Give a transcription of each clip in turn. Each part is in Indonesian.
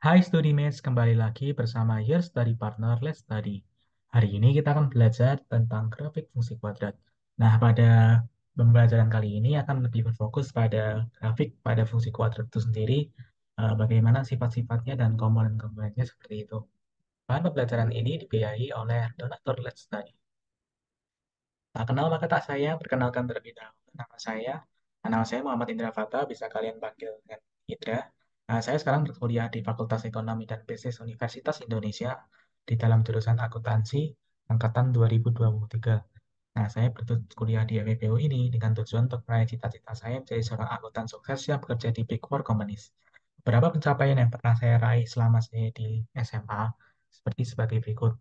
Hai Studymates, kembali lagi bersama Your Study Partner Let's Study. Hari ini kita akan belajar tentang grafik fungsi kuadrat. Nah, pada pembelajaran kali ini akan lebih berfokus pada grafik pada fungsi kuadrat itu sendiri, bagaimana sifat-sifatnya dan komponen-komponennya seperti itu. Bahan pembelajaran ini dibiayai oleh donatur Let's Study. Tak kenal maka tak sayang, perkenalkan terlebih dahulu. Nama saya Muhammad Indra Fata, bisa kalian panggil dengan Indra. Saya sekarang berkuliah di Fakultas Ekonomi dan Bisnis Universitas Indonesia di dalam jurusan akuntansi angkatan 2023. Nah, saya berkuliah di FEBU ini dengan tujuan untuk meraih cita-cita saya menjadi seorang akuntan sukses yang bekerja di Big Four Companies. Beberapa pencapaian yang pernah saya raih selama saya di SMA seperti sebagai berikut.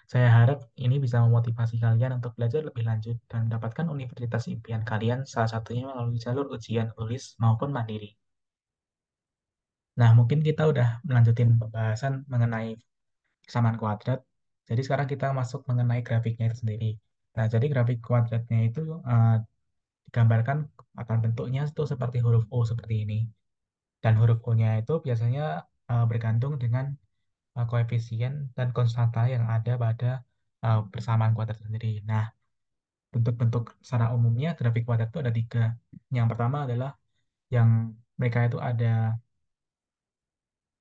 Saya harap ini bisa memotivasi kalian untuk belajar lebih lanjut dan mendapatkan universitas impian kalian, salah satunya melalui jalur ujian tulis maupun mandiri. Nah, mungkin kita udah melanjutin pembahasan mengenai persamaan kuadrat. Jadi sekarang kita masuk mengenai grafiknya itu sendiri. Nah, jadi grafik kuadratnya itu digambarkan akan bentuknya itu seperti huruf O seperti ini. Dan huruf O-nya itu biasanya bergantung dengan koefisien dan konstanta yang ada pada persamaan kuadrat sendiri. Nah, bentuk-bentuk secara umumnya grafik kuadrat itu ada tiga. Yang pertama adalah yang mereka itu ada,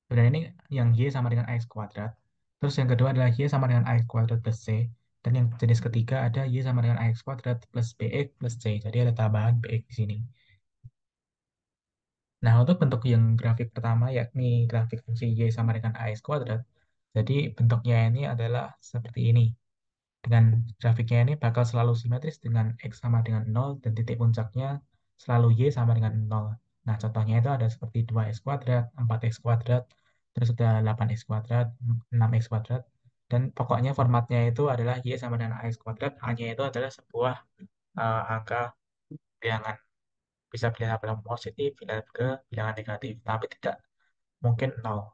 sebenarnya ini yang Y sama dengan AX kuadrat. Terus yang kedua adalah Y sama dengan AX kuadrat plus C. Dan yang jenis ketiga ada Y sama dengan AX kuadrat plus BX plus C. Jadi ada tambahan BX di sini. Nah, untuk bentuk yang grafik pertama yakni grafik fungsi Y sama dengan AX kuadrat. Jadi bentuknya ini adalah seperti ini. Dengan grafiknya ini bakal selalu simetris dengan X sama dengan 0 dan titik puncaknya selalu Y sama dengan 0. Nah, contohnya itu ada seperti 2X kuadrat, 4X kuadrat, terus ada 8X kuadrat, 6X kuadrat, dan pokoknya formatnya itu adalah Y sama dengan AX kuadrat, hanya itu adalah sebuah angka bilangan. Bisa bilangan positif, bilangan negatif, tapi tidak mungkin 0.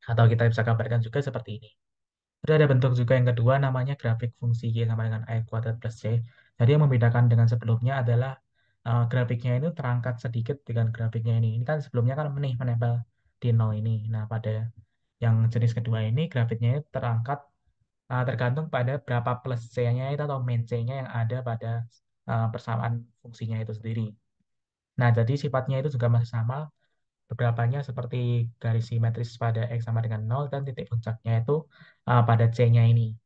Atau kita bisa gambarkan juga seperti ini. Terus ada bentuk juga yang kedua namanya grafik fungsi Y sama dengan A kuadrat plus C. Jadi yang membedakan dengan sebelumnya adalah grafiknya itu terangkat sedikit dengan grafiknya ini. Ini kan sebelumnya kan menempel di nol ini. Nah, pada yang jenis kedua ini grafiknya itu terangkat tergantung pada berapa plus C-nya itu atau min C-nya yang ada pada persamaan fungsinya itu sendiri. Nah, jadi sifatnya itu juga masih sama. Beberapanya seperti garis simetris pada X sama dengan nol dan titik puncaknya itu pada C-nya ini.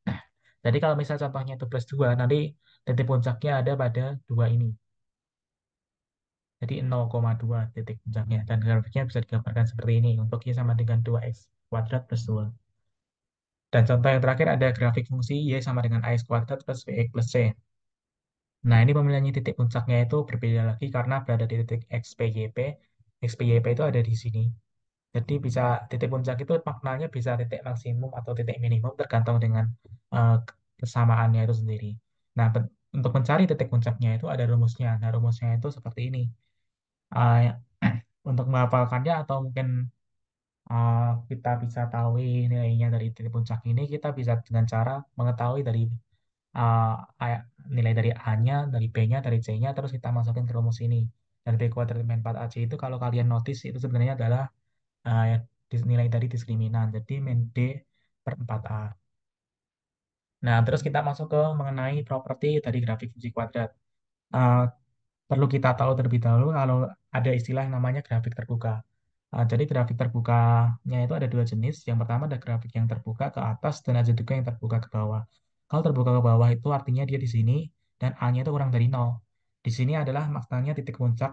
Jadi kalau misal contohnya itu plus 2, nanti titik puncaknya ada pada 2 ini. Jadi 0,2 titik puncaknya. Dan grafiknya bisa digambarkan seperti ini. Untuk Y sama dengan 2X kuadrat plus 2. Dan contoh yang terakhir ada grafik fungsi Y sama dengan AX kuadrat plus BX plus C. Nah, ini pemilihannya titik puncaknya itu berbeda lagi karena berada di titik XPYP. XPYP itu ada di sini. Jadi bisa titik puncak itu maknanya bisa titik maksimum atau titik minimum tergantung dengan eh, kesamaannya itu sendiri. Nah, untuk mencari titik puncaknya itu ada rumusnya. Nah, rumusnya itu seperti ini. Eh, untuk menghafalkannya atau mungkin eh, kita bisa tahu nilainya dari titik puncak ini, kita bisa dengan cara mengetahui dari eh, nilai dari A-nya, dari B-nya, dari C-nya, terus kita masukin ke rumus ini. Dan B kuadrat min 4AC itu kalau kalian notice itu sebenarnya adalah ya, nilai dari diskriminan. Jadi min D per 4A. Nah, terus kita masuk ke mengenai properti dari grafik fungsi kuadrat. Eh, perlu kita tahu terlebih dahulu kalau ada istilah yang namanya grafik terbuka. Jadi grafik terbukanya itu ada dua jenis. Yang pertama ada grafik yang terbuka ke atas dan ada juga yang terbuka ke bawah. Kalau terbuka ke bawah itu artinya dia di sini dan A-nya itu kurang dari nol. Di sini adalah maknanya titik puncak.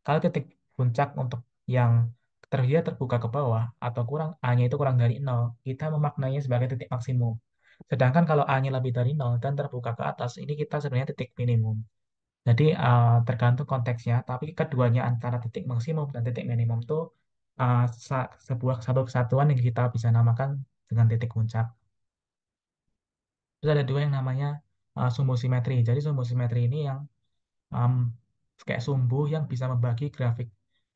Kalau titik puncak untuk yang terlihat terbuka ke bawah atau kurang A-nya itu kurang dari nol, kita memaknainya sebagai titik maksimum. Sedangkan kalau A-nya lebih dari nol dan terbuka ke atas, ini kita sebenarnya titik minimum. Jadi tergantung konteksnya, tapi keduanya antara titik maksimum dan titik minimum itu sebuah satu kesatuan yang kita bisa namakan dengan titik puncak. Terus ada dua yang namanya sumbu simetri. Jadi sumbu simetri ini yang um, kayak sumbu yang bisa membagi grafik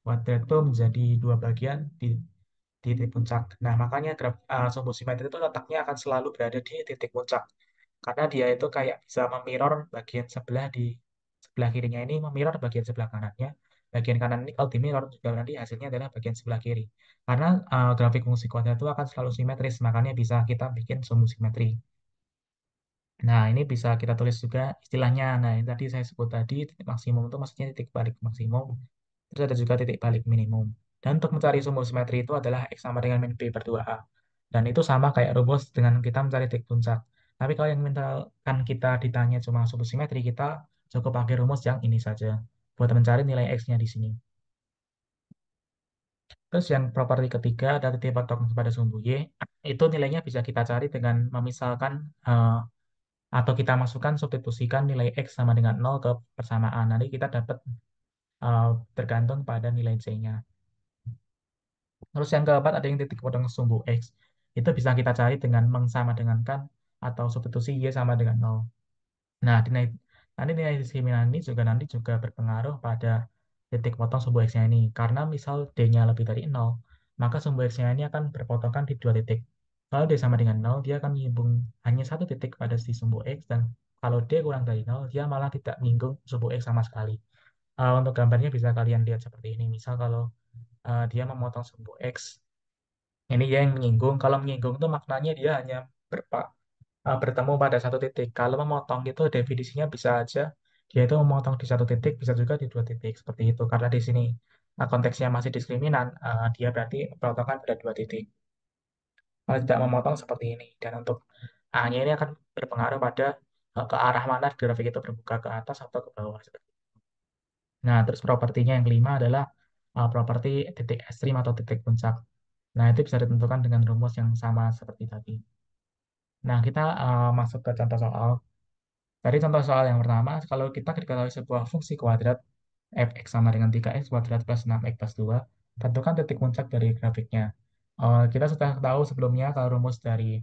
kuadrat itu menjadi dua bagian di titik puncak. Nah, makanya sumbu simetri itu letaknya akan selalu berada di titik puncak. Karena dia itu kayak bisa memirror bagian sebelah di sebelah kirinya ini, memirror bagian sebelah kanannya. bagian kanan ini kalau di mirror juga nanti hasilnya adalah bagian sebelah kiri. Karena grafik fungsi kuadrat itu akan selalu simetris, makanya bisa kita bikin sumbu simetri. Nah, ini bisa kita tulis juga istilahnya. Nah, yang tadi saya sebut tadi, titik maksimum itu maksudnya titik balik maksimum. Terus ada juga titik balik minimum. Dan untuk mencari sumbu simetri itu adalah X sama dengan min B per 2A. Dan itu sama kayak rumus dengan kita mencari titik puncak. Tapi kalau yang misalkan kita ditanya cuma sumbu simetri, kita cukup pakai rumus yang ini saja. Buat mencari nilai X-nya di sini. Terus yang properti ketiga ada titik patokan pada sumbu Y. Itu nilainya bisa kita cari dengan memisalkan atau kita masukkan substitusikan nilai X sama dengan 0 ke persamaan. Nanti kita dapat eh, tergantung pada nilai C-nya. Terus yang keempat ada yang titik potong sumbu X. Itu bisa kita cari dengan mengsama dengankan atau substitusi Y sama dengan 0. Nah, nanti nilai diskriminan ini juga berpengaruh pada titik potong sumbu X-nya ini. Karena misal D-nya lebih dari 0, maka sumbu X-nya ini akan berpotongan di dua titik. Kalau D sama dengan 0, dia akan menyambung hanya satu titik pada si sumbu X, dan kalau D kurang dari 0, dia malah tidak menyinggung sumbu X sama sekali. Untuk gambarnya bisa kalian lihat seperti ini. Misal kalau dia memotong sumbu X, ini dia yang menyinggung. Kalau menyinggung itu maknanya dia hanya bertemu pada satu titik. Kalau memotong itu definisinya bisa aja dia itu memotong di satu titik, bisa juga di dua titik seperti itu. Karena di sini konteksnya masih diskriminan, dia berarti memotongkan pada dua titik. Kalau tidak memotong seperti ini. Dan untuk A-nya ini akan berpengaruh pada ke arah mana grafik itu berbuka ke atas atau ke bawah. Nah, terus propertinya yang kelima adalah properti titik ekstrim atau titik puncak. Nah, itu bisa ditentukan dengan rumus yang sama seperti tadi. Nah, kita masuk ke contoh soal. Dari contoh soal yang pertama, kalau kita diketahui sebuah fungsi kuadrat f(x) sama dengan 3x kuadrat plus 6x plus 2, tentukan titik puncak dari grafiknya. Kita sudah tahu sebelumnya kalau rumus dari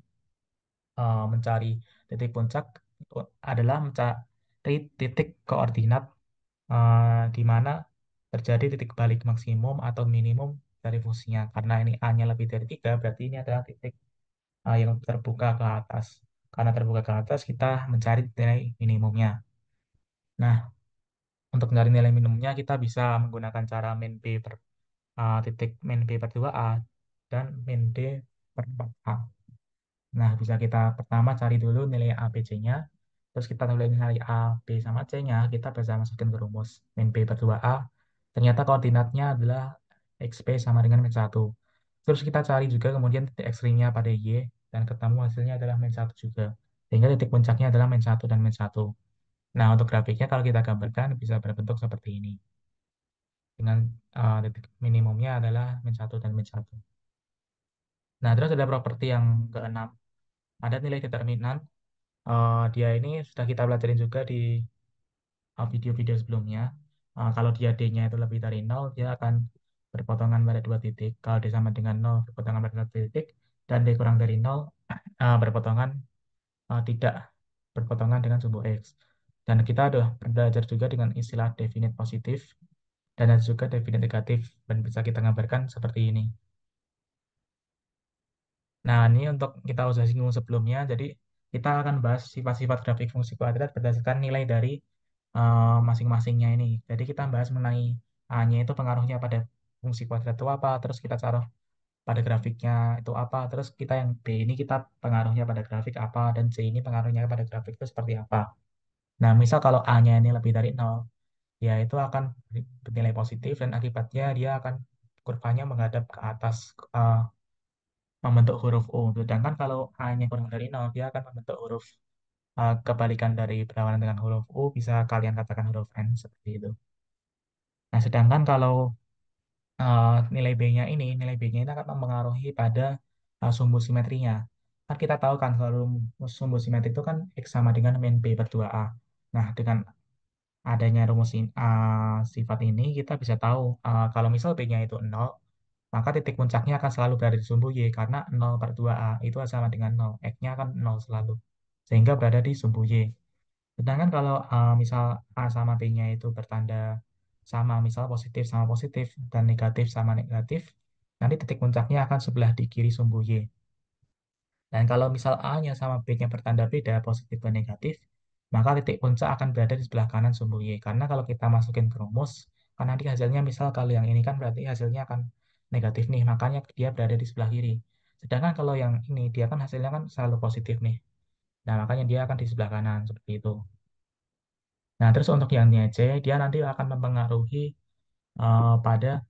mencari titik puncak itu adalah mencari titik koordinat di mana terjadi titik balik maksimum atau minimum dari fungsinya. Karena ini A-nya lebih dari 3, berarti ini adalah titik yang terbuka ke atas. Karena terbuka ke atas, kita mencari nilai minimumnya. Nah, untuk mencari nilai minimumnya, kita bisa menggunakan cara min B per titik min B per 2A dan min D per 4A. Nah, bisa kita pertama cari dulu nilai A, B, C-nya. Terus kita tulis nilai A, B, sama C-nya. Kita bisa masukin ke rumus. Min B per 2A. Ternyata koordinatnya adalah XP sama dengan min 1. Terus kita cari juga kemudian titik ekstrimnya pada Y. Dan ketemu hasilnya adalah min 1 juga. Sehingga titik puncaknya adalah min 1 dan min 1. Nah, untuk grafiknya kalau kita gambarkan bisa berbentuk seperti ini. Dengan titik minimumnya adalah min 1 dan min 1. Nah, terus ada properti yang keenam. Ada nilai determinan. Dia ini sudah kita pelajarin juga di video-video sebelumnya. Kalau dia D-nya itu lebih dari 0, dia akan berpotongan pada dua titik. Kalau D sama dengan 0, berpotongan pada satu titik. Dan D kurang dari 0, berpotongan tidak berpotongan dengan sumbu X. Dan kita sudah belajar juga dengan istilah definite positif dan ada juga definite negatif. Dan bisa kita gambarkan seperti ini. Nah, ini untuk kita udah singgung sebelumnya. Jadi, kita akan bahas sifat-sifat grafik fungsi kuadrat berdasarkan nilai dari masing-masingnya ini. Jadi, kita bahas mengenai A-nya itu pengaruhnya pada fungsi kuadrat itu apa, terus kita taruh pada grafiknya itu apa, terus kita yang B ini kita pengaruhnya pada grafik apa, dan C ini pengaruhnya pada grafik itu seperti apa. Nah, misal kalau A-nya ini lebih dari 0, ya itu akan bernilai positif dan akibatnya dia akan kurvanya menghadap ke atas, eh, membentuk huruf U. Sedangkan kalau A-nya kurang dari 0, dia akan membentuk huruf kebalikan dari berlawanan dengan huruf U, bisa kalian katakan huruf N seperti itu. Nah, sedangkan kalau nilai B-nya ini akan mempengaruhi pada sumbu simetrinya. Kan kita tahu kan kalau sumbu simetri itu kan X sama dengan min B per 2A. Nah, dengan adanya rumus sifat ini, kita bisa tahu kalau misal B-nya itu 0, maka titik puncaknya akan selalu berada di sumbu Y karena 0 per 2A itu sama dengan 0. X-nya akan 0 selalu. Sehingga berada di sumbu Y. Sedangkan kalau misal A sama B-nya itu bertanda sama, misal positif sama positif dan negatif sama negatif, nanti titik puncaknya akan sebelah di kiri sumbu Y. Dan kalau misal A-nya sama B-nya bertanda beda, positif dan negatif, maka titik puncak akan berada di sebelah kanan sumbu Y. Karena kalau kita masukin ke rumus, Karena nanti hasilnya misal kalau yang ini kan berarti hasilnya akan negatif nih, makanya dia berada di sebelah kiri. Sedangkan kalau yang ini dia kan hasilnya kan selalu positif nih. Nah, makanya dia akan di sebelah kanan seperti itu. Nah, terus untuk yang C, dia nanti akan mempengaruhi pada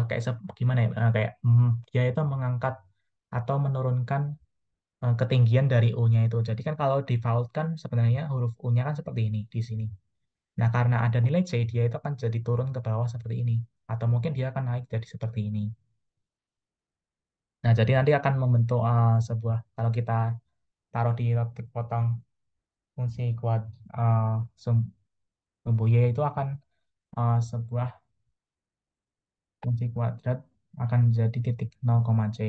kayak gimana ya? Kayak dia itu mengangkat atau menurunkan ketinggian dari U-nya itu. Jadi kan kalau default kan sebenarnya huruf U-nya kan seperti ini di sini. Nah, karena ada nilai C, dia itu akan jadi turun ke bawah seperti ini. Atau mungkin dia akan naik jadi seperti ini. Nah, jadi nanti akan membentuk sebuah, kalau kita taruh di titik potong fungsi kuad uh, sum- sumbu Y itu akan sebuah fungsi kuadrat akan menjadi titik 0, C.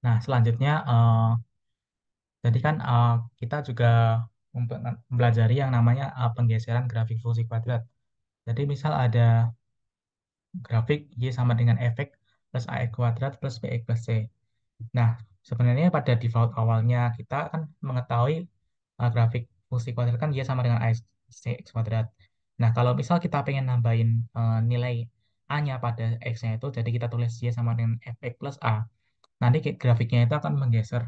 Nah, selanjutnya jadi kan kita juga mempelajari yang namanya penggeseran grafik fungsi kuadrat. Jadi misal ada grafik Y sama dengan fx plus ax kuadrat plus bx plus c. Nah, sebenarnya pada default awalnya kita kan mengetahui grafik fungsi kuadrat kan Y sama dengan ax cx kuadrat. Nah, kalau misal kita pengen nambahin nilai A-nya pada X-nya itu, jadi kita tulis Y sama dengan fx plus A. Nanti grafiknya itu akan menggeser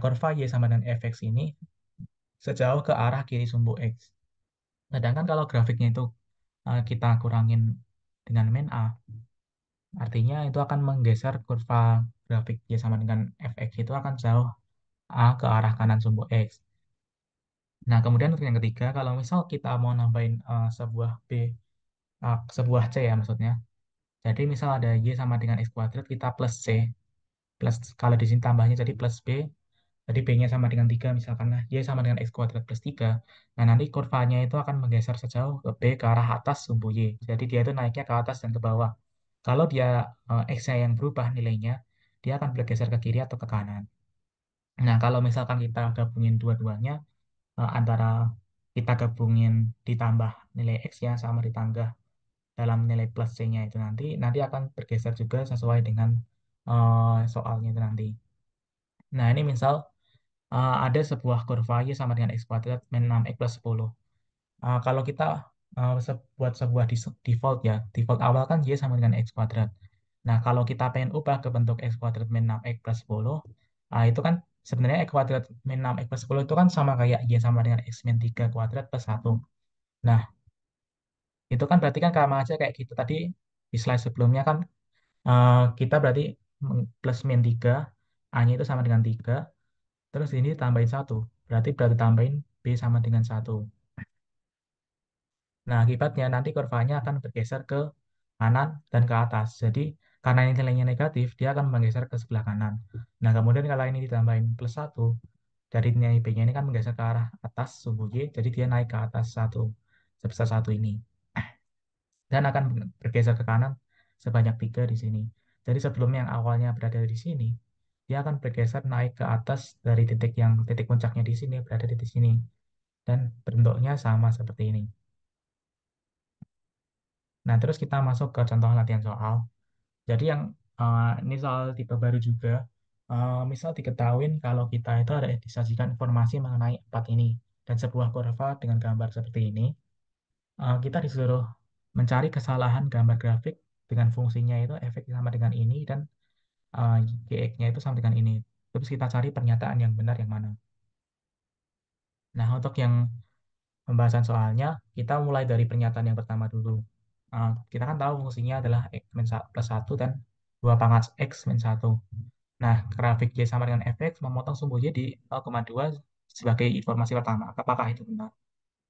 kurva Y sama dengan fx ini sejauh ke arah kiri sumbu X. Sedangkan kalau grafiknya itu kita kurangin dengan min A, artinya itu akan menggeser kurva grafik Y sama dengan fx itu akan jauh A ke arah kanan sumbu X. Nah, kemudian untuk yang ketiga, kalau misal kita mau nambahin sebuah C ya maksudnya. Jadi misal ada Y sama dengan X kuadrat, kita plus C. Plus, kalau di sini tambahnya jadi plus B. Jadi B-nya sama dengan 3 misalkan. Nah, Y sama dengan X kuadrat plus 3. Nah, nanti kurvanya itu akan menggeser sejauh ke B ke arah atas sumbu Y. Jadi dia itu naiknya ke atas dan ke bawah. Kalau dia X-nya yang berubah nilainya, dia akan bergeser ke kiri atau ke kanan. Nah, kalau misalkan kita gabungin dua-duanya, antara kita gabungin ditambah nilai X-nya sama ditambah dalam nilai plus C-nya itu nanti akan bergeser juga sesuai dengan soalnya itu nanti. Nah, ini misal ada sebuah kurva Y sama dengan X kuadrat min 6X plus 10. Kalau kita buat sebuah default ya, default awal kan Y sama dengan X kuadrat. Nah, kalau kita pengen ubah ke bentuk X kuadrat min 6X plus 10, itu kan sebenarnya X kuadrat min 6X plus 10 itu kan sama kayak Y sama dengan X min 3 kuadrat plus 1. Nah, itu kan berarti kan sama aja kayak gitu tadi di slide sebelumnya kan kita berarti plus min 3, A-nya itu sama dengan 3, terus ini tambahin 1. Berarti tambahin B sama dengan 1. Nah, akibatnya nanti kurvanya akan bergeser ke kanan dan ke atas. Jadi, karena ini nilainya negatif, dia akan menggeser ke sebelah kanan. Nah, kemudian kalau ini ditambahin plus 1, dari nilai B-nya ini kan menggeser ke arah atas sumbu Y, jadi dia naik ke atas 1, sebesar 1 ini. Dan akan bergeser ke kanan sebanyak 3 di sini. Jadi sebelum yang awalnya berada di sini, dia akan bergeser naik ke atas dari titik puncaknya di sini berada di sini. Dan bentuknya sama seperti ini. Nah, terus kita masuk ke contoh latihan soal. Jadi yang ini soal tipe baru juga. Misal diketahui kalau kita itu ada disajikan informasi mengenai empat ini dan sebuah kurva dengan gambar seperti ini, kita disuruh mencari kesalahan gambar grafik dengan fungsinya itu efek sama dengan ini dan gx-nya itu sama dengan ini. Terus kita cari pernyataan yang benar yang mana. Nah, untuk yang pembahasan soalnya, kita mulai dari pernyataan yang pertama dulu. Kita kan tahu fungsinya adalah x min plus 1 dan 2 pangkat x min 1. Nah, grafik Y sama dengan fx memotong sumbu Y di 0,2 sebagai informasi pertama. Apakah itu benar?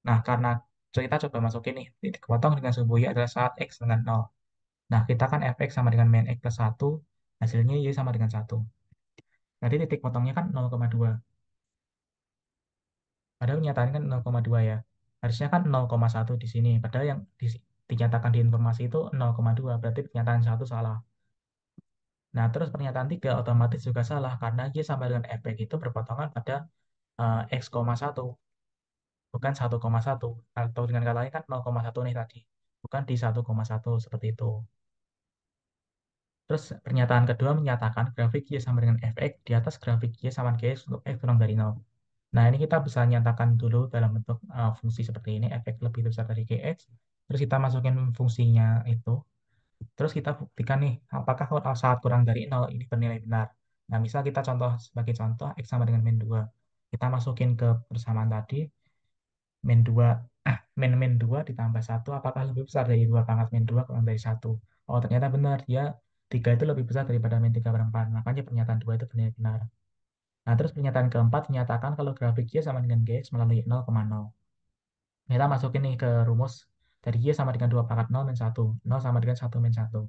Nah, karena So, kita coba masukin nih, titik potong dengan sumbu Y adalah saat X dengan 0. Nah, kita kan fx sama dengan min X plus 1, hasilnya Y sama dengan 1. Jadi titik potongnya kan 0,2. Padahal kenyataan kan 0,2 ya. Harusnya kan 0,1 di sini. Padahal yang dinyatakan di informasi itu 0,2. Berarti pernyataan satu salah. Nah, terus pernyataan 3 otomatis juga salah karena Y sama dengan fx itu berpotongan pada X,1. Bukan 1,1. Atau dengan kata lain kan 0,1 nih tadi. Bukan di 1,1 seperti itu. Terus pernyataan kedua menyatakan grafik Y sama dengan fx di atas grafik Y sama dengan Gx untuk X kurang dari 0. Nah, ini kita bisa nyatakan dulu dalam bentuk fungsi seperti ini, fx lebih besar dari Gx. Terus kita masukin fungsinya itu. Terus kita buktikan nih, apakah saat kurang dari 0 ini bernilai benar. Nah, misal kita contoh sebagai contoh, X sama dengan min 2. Kita masukin ke persamaan tadi, min 2, min 2 ditambah 1, apakah lebih besar dari 2 pangkat min 2 kurang dari 1? Oh, ternyata benar, dia 3 itu lebih besar daripada min 3 per 4. Makanya pernyataan 2 itu benar. Nah, terus pernyataan keempat menyatakan kalau grafik Y sama dengan Gx melalui 0,0. Kita masukin nih ke rumus dari Y sama dengan 2 pangkat 0 min 1. 0 sama dengan 1 min 1.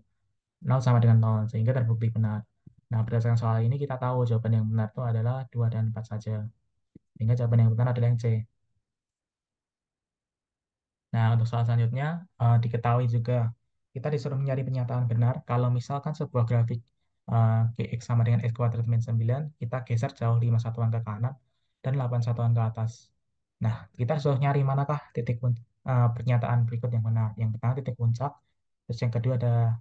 0 sama dengan 0, sehingga terbukti benar. Nah, berdasarkan soal ini kita tahu jawaban yang benar itu adalah 2 dan 4 saja. Sehingga jawaban yang benar adalah yang C. Nah, untuk soal selanjutnya, diketahui juga kita disuruh mencari pernyataan benar kalau misalkan sebuah grafik Gx sama dengan X kuadrat min 9, kita geser jauh 5 satuan ke kanan dan 8 satuan ke atas. Nah, kita disuruh nyari manakah pernyataan berikut yang benar. Yang pertama titik puncak, terus yang kedua ada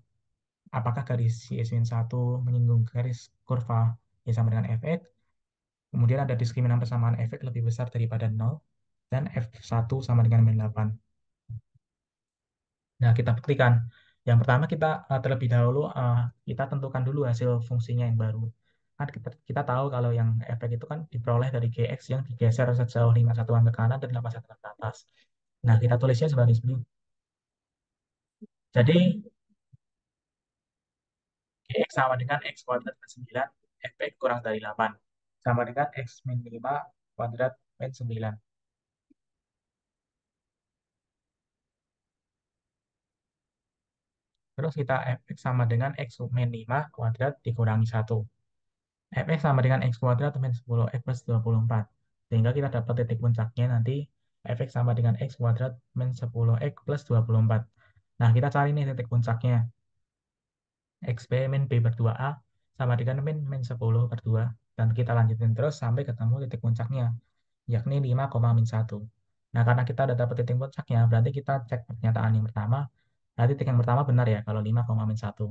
apakah garis Y min 1 menyinggung garis kurva Y sama dengan fx, kemudian ada diskriminan persamaan fx lebih besar daripada 0, dan f1 sama dengan min 8. Nah, kita buktikan. Yang pertama terlebih dahulu kita tentukan dulu hasil fungsinya yang baru. Kan kita tahu kalau yang efek itu kan diperoleh dari Gx yang digeser sejauh 5 satuan ke kanan dan 8 satuan ke atas. Nah, kita tulisnya sebagai ini. Jadi, Gx sama dengan X kuadrat min 9, efek kurang dari 8. Sama dengan X min 5 kuadrat min 9. Terus kita fx sama dengan X min 5 kuadrat dikurangi 1. Fx sama dengan X kuadrat min 10x plus 24. Sehingga kita dapat titik puncaknya nanti Fx sama dengan X kuadrat min 10x plus 24. Nah, kita cari nih titik puncaknya. XB min B per 2A sama dengan min 10 per 2. Dan kita lanjutin terus sampai ketemu titik puncaknya, yakni 5, min 1. Nah, karena kita udah dapat titik puncaknya, berarti kita cek pernyataan yang pertama. Berarti titik yang pertama benar ya, kalau 5, min 1.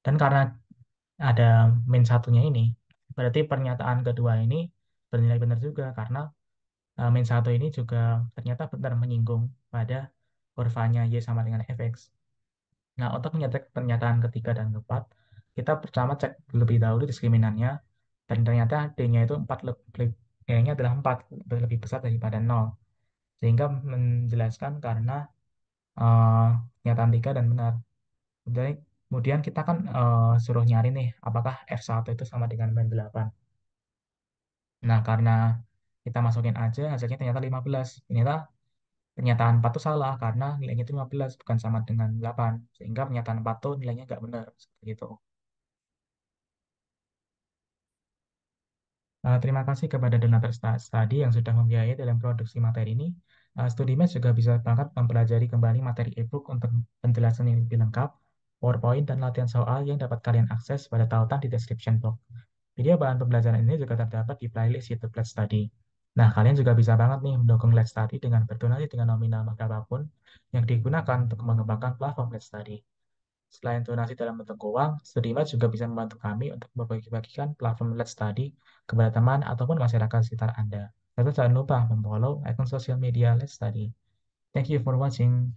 Dan karena ada min satunya ini, berarti pernyataan kedua ini bernilai benar juga, karena min 1 ini juga ternyata benar menyinggung pada kurvanya Y sama dengan fx. Nah, untuk menyatakan pernyataan ketiga dan keempat, kita pertama cek lebih dahulu diskriminannya, dan ternyata D-nya itu 4 lebih, D-nya adalah 4, lebih besar daripada 0. Sehingga menjelaskan karena eh, pernyataan 3 dan benar. Jadi, kemudian kita kan suruh nyari nih, apakah F1 itu sama dengan min 8. Nah, karena kita masukin aja, hasilnya ternyata 15. Ternyata pernyataan 4 itu salah, karena nilainya itu 15, bukan sama dengan 8. Sehingga pernyataan 4 itu nilainya nggak benar. Seperti itu. Terima kasih kepada donatur study yang sudah membiayai dalam produksi materi ini. StudiMatch juga bisa banget mempelajari kembali materi e-book untuk penjelasan yang lebih lengkap, PowerPoint, dan latihan soal yang dapat kalian akses pada tautan di description box. Video bahan pembelajaran ini juga terdapat di playlist YouTube Let's Study. Nah, kalian juga bisa banget nih mendukung Let's Study dengan berdonasi dengan nominal berapapun yang digunakan untuk mengembangkan platform Let's Study. Selain donasi dalam bentuk uang, StudyMatch juga bisa membantu kami untuk membagi-bagikan platform Let's Study kepada teman ataupun masyarakat sekitar Anda. Serta jangan lupa memfollow akun sosial media Let's Study. Thank you for watching.